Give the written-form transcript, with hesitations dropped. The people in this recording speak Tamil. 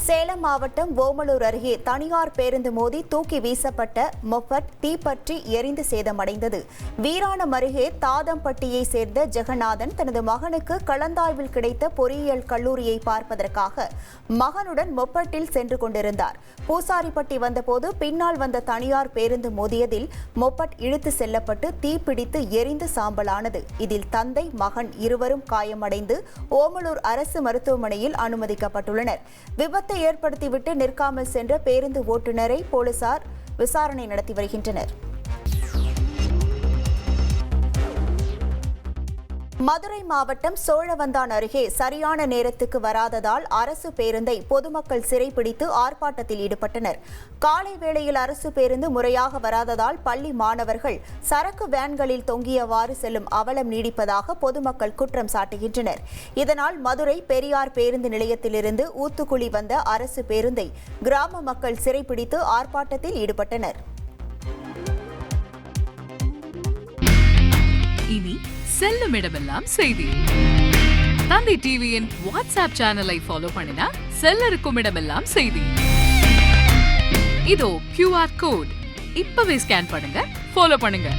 சேலம் மாவட்டம் ஓமலூர் அருகே தனியார் பேருந்து மோதி தூக்கி வீசப்பட்ட மொபட் தீப்பற்றி எரிந்து சேதமடைந்தது. வீராணம் அருகே தாதம்பட்டியை சேர்ந்த ஜெகநாதன் தனது மகனுக்கு கலந்தாய்வில் கிடைத்த பொறியியல் கல்லூரியை பார்ப்பதற்காக மகனுடன் மொபட்டில் சென்று கொண்டிருந்தார். பூசாரிப்பட்டி வந்தபோது பின்னால் வந்த தனியார் பேருந்து மோதியதில் மொபட் இழுத்து செல்லப்பட்டு தீப்பிடித்து எரிந்து சாம்பலானது. இதில் தந்தை மகன் இருவரும் காயமடைந்து ஓமலூர் அரசு மருத்துவமனையில் அனுமதிக்கப்பட்டுள்ளனர். விபத்தை ஏற்படுத்திவிட்டு நிற்காமல் சென்ற பேருந்து ஓட்டுநரை போலீசார் விசாரணை நடத்தி வருகின்றனர். மதுரை மாவட்டம் சோழவந்தான் அருகே சரியான நேரத்துக்கு வராததால் அரசு பேருந்தை பொதுமக்கள் சிறைப்பிடித்து ஆர்ப்பாட்டத்தில் ஈடுபட்டனர். காலை வேளையில் அரசு பேருந்து முறையாக வராததால் பள்ளி மாணவர்கள் சரக்கு வேன்களில் தொங்கியவாறு செல்லும் அவலம் நீடிப்பதாக பொதுமக்கள் குற்றம் சாட்டுகின்றனர். இதனால் மதுரை பெரியார் பேருந்து நிலையத்திலிருந்து ஊத்துக்குளி வந்த அரசு பேருந்தை கிராம மக்கள் சிறைப்பிடித்து ஆர்ப்பாட்டத்தில் ஈடுபட்டனர். இனி செல்லும் இடமெல்லாம் செய்தி. தந்தி டிவியின் வாட்ஸ்அப் சேனலை ஃபாலோ பண்ணினா செல்ல இருக்கும் இடமெல்லாம் செய்தி. இதோ QR கோட் இப்பவே ஸ்கேன் பண்ணுங்க, ஃபாலோ பண்ணுங்க.